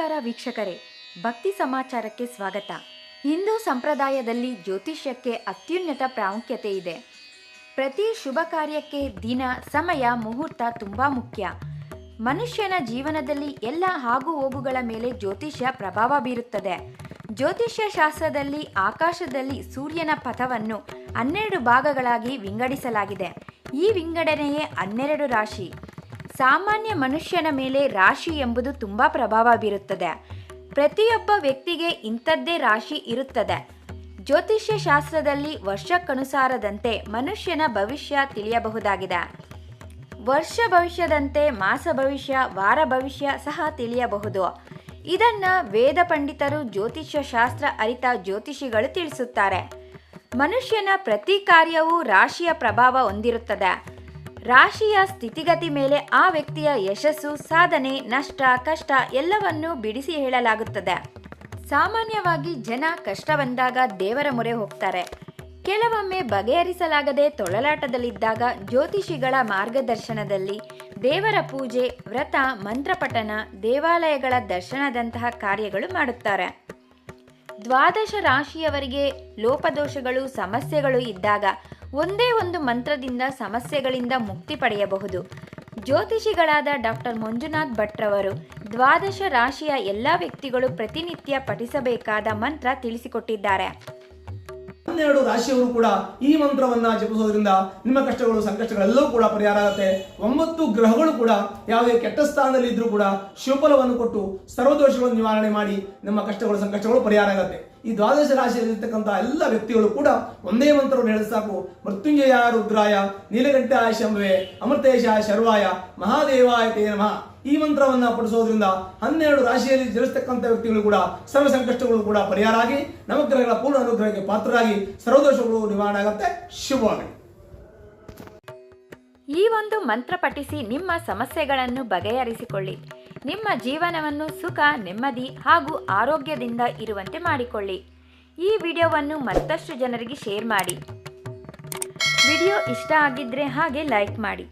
ನಮಸ್ಕಾರ ವೀಕ್ಷಕರೇ, ಭಕ್ತಿ ಸಮಾಚಾರಕ್ಕೆ ಸ್ವಾಗತ. ಹಿಂದೂ ಸಂಪ್ರದಾಯದಲ್ಲಿ ಜ್ಯೋತಿಷ್ಯಕ್ಕೆ ಅತ್ಯುನ್ನತ ಪ್ರಾಮುಖ್ಯತೆ ಇದೆ. ಪ್ರತಿ ಶುಭ ಕಾರ್ಯಕ್ಕೆ ದಿನ, ಸಮಯ, ಮುಹೂರ್ತ ತುಂಬ ಮುಖ್ಯ. ಮನುಷ್ಯನ ಜೀವನದಲ್ಲಿ ಎಲ್ಲ ಆಗು ಹೋಗುಗಳ ಮೇಲೆ ಜ್ಯೋತಿಷ್ಯ ಪ್ರಭಾವ ಬೀರುತ್ತದೆ. ಜ್ಯೋತಿಷ್ಯ ಶಾಸ್ತ್ರದಲ್ಲಿ ಆಕಾಶದಲ್ಲಿ ಸೂರ್ಯನ ಪಥವನ್ನು 12 ಭಾಗಗಳಾಗಿ ವಿಂಗಡಿಸಲಾಗಿದೆ. ಈ ವಿಂಗಡಣೆಯೇ 12 ರಾಶಿ. ಸಾಮಾನ್ಯ ಮನುಷ್ಯನ ಮೇಲೆ ರಾಶಿ ಎಂಬುದು ತುಂಬ ಪ್ರಭಾವ ಬೀರುತ್ತದೆ. ಪ್ರತಿಯೊಬ್ಬ ವ್ಯಕ್ತಿಗೆ ಇಂಥದ್ದೇ ರಾಶಿ ಇರುತ್ತದೆ. ಜ್ಯೋತಿಷ್ಯ ಶಾಸ್ತ್ರದಲ್ಲಿ ವರ್ಷಕ್ಕನುಸಾರದಂತೆ ಮನುಷ್ಯನ ಭವಿಷ್ಯ ತಿಳಿಯಬಹುದಾಗಿದೆ. ವರ್ಷ ಭವಿಷ್ಯದಂತೆ ಮಾಸ ಭವಿಷ್ಯ, ವಾರ ಭವಿಷ್ಯ ಸಹ ತಿಳಿಯಬಹುದು. ಇದನ್ನು ವೇದ ಪಂಡಿತರು, ಜ್ಯೋತಿಷ್ಯ ಶಾಸ್ತ್ರ ಅರಿತ ಜ್ಯೋತಿಷಿಗಳು ತಿಳಿಸುತ್ತಾರೆ. ಮನುಷ್ಯನ ಪ್ರತಿ ಕಾರ್ಯವೂ ರಾಶಿಯ ಪ್ರಭಾವ ಹೊಂದಿರುತ್ತದೆ. ರಾಶಿಯ ಸ್ಥಿತಿಗತಿ ಮೇಲೆ ಆ ವ್ಯಕ್ತಿಯ ಯಶಸ್ಸು, ಸಾಧನೆ, ನಷ್ಟ, ಕಷ್ಟ ಎಲ್ಲವನ್ನೂ ಬಿಡಿಸಿ ಹೇಳಲಾಗುತ್ತದೆ. ಸಾಮಾನ್ಯವಾಗಿ ಜನ ಕಷ್ಟ ಬಂದಾಗ ದೇವರ ಮೊರೆ ಹೋಗ್ತಾರೆ. ಕೆಲವೊಮ್ಮೆ ಬಗೆಹರಿಸಲಾಗದೆ ತೊಳಲಾಟದಲ್ಲಿದ್ದಾಗ ಜ್ಯೋತಿಷಿಗಳ ಮಾರ್ಗದರ್ಶನದಲ್ಲಿ ದೇವರ ಪೂಜೆ, ವ್ರತ, ಮಂತ್ರಪಠನ, ದೇವಾಲಯಗಳ ದರ್ಶನದಂತಹ ಕಾರ್ಯಗಳು ಮಾಡುತ್ತಾರೆ. 12 ರಾಶಿಯವರಿಗೆ ಲೋಪದೋಷಗಳು, ಸಮಸ್ಯೆಗಳು ಇದ್ದಾಗ ಒಂದೇ ಒಂದು ಮಂತ್ರದಿಂದ ಸಮಸ್ಯೆಗಳಿಂದ ಮುಕ್ತಿ ಪಡೆಯಬಹುದು. ಜ್ಯೋತಿಷಿಗಳಾದ ಡಾಕ್ಟರ್ ಮಂಜುನಾಥ್ ಭಟ್ರವರು 12 ರಾಶಿಯ ಎಲ್ಲ ವ್ಯಕ್ತಿಗಳು ಪ್ರತಿನಿತ್ಯ ಪಠಿಸಬೇಕಾದ ಮಂತ್ರ ತಿಳಿಸಿಕೊಟ್ಟಿದ್ದಾರೆ. 12 ರಾಶಿಯವರು ಕೂಡ ಈ ಮಂತ್ರವನ್ನ ಜಪಿಸೋದ್ರಿಂದ ನಿಮ್ಮ ಕಷ್ಟಗಳು, ಸಂಕಷ್ಟಗಳೆಲ್ಲವೂ ಕೂಡ ಪರಿಹಾರ ಆಗುತ್ತೆ. 9 ಗ್ರಹಗಳು ಕೂಡ ಯಾವುದೇ ಕೆಟ್ಟ ಸ್ಥಾನದಲ್ಲಿ ಇದ್ರೂ ಕೂಡ ಶಿವಫಲವನ್ನು ಕೊಟ್ಟು ಸರ್ವದೋಷಗಳನ್ನು ನಿವಾರಣೆ ಮಾಡಿ ನಮ್ಮ ಕಷ್ಟಗಳು, ಸಂಕಷ್ಟಗಳು ಪರಿಹಾರ ಆಗುತ್ತೆ. ಈ 12 ರಾಶಿಯಲ್ಲಿರ್ತಕ್ಕಂಥ ಎಲ್ಲ ವ್ಯಕ್ತಿಗಳು ಕೂಡ ಒಂದೇ ಮಂತ್ರವನ್ನು ಹೇಳಿದ ಸಾಕು. ಮೃತ್ಯುಂಜಯ ರುದ್ರಾಯ, ನೀಲಕಂಠಾಯ ಶಂಭವೆ, ಅಮೃತೇಶಾಯ ಶರ್ವಾಯ, ಮಹಾದೇವಾಯ ತೇ ನಮಃ. ಈ ಮಂತ್ರವನ್ನ ಪಠಿಸೋದ್ರಿಂದ 12 ರಾಶಿಯಲ್ಲಿ ಜನಿಸ್ತಕ್ಕಂಥ ವ್ಯಕ್ತಿಗಳು ಕೂಡ ಸರ್ವ ಸಂಕಷ್ಟಗಳು ಕೂಡ ಪರಿಹಾರ ಆಗಿ ನವಗ್ರಹಗಳ ಪೂರ್ಣ ಅನುಗ್ರಹಕ್ಕೆ ಪಾತ್ರರಾಗಿ ಸರ್ವದೋಷಗಳು ನಿವಾರಣೆ ಆಗುತ್ತೆ. ಶುಭವಾಗಲಿ. ಈ ಒಂದು ಮಂತ್ರ ಪಠಿಸಿ ನಿಮ್ಮ ಸಮಸ್ಯೆಗಳನ್ನು ಬಗೆಹರಿಸಿಕೊಳ್ಳಿ. ನಿಮ್ಮ ಜೀವನವನ್ನು ಸುಖ, ನೆಮ್ಮದಿ ಹಾಗೂ ಆರೋಗ್ಯದಿಂದ ಇರುವಂತೆ ಮಾಡಿಕೊಳ್ಳಿ. ಈ ವಿಡಿಯೋವನ್ನು ಮತ್ತಷ್ಟು ಜನರಿಗೆ ಶೇರ್ ಮಾಡಿ. ವಿಡಿಯೋ ಇಷ್ಟ ಆಗಿದ್ರೆ ಹಾಗೆ ಲೈಕ್ ಮಾಡಿ.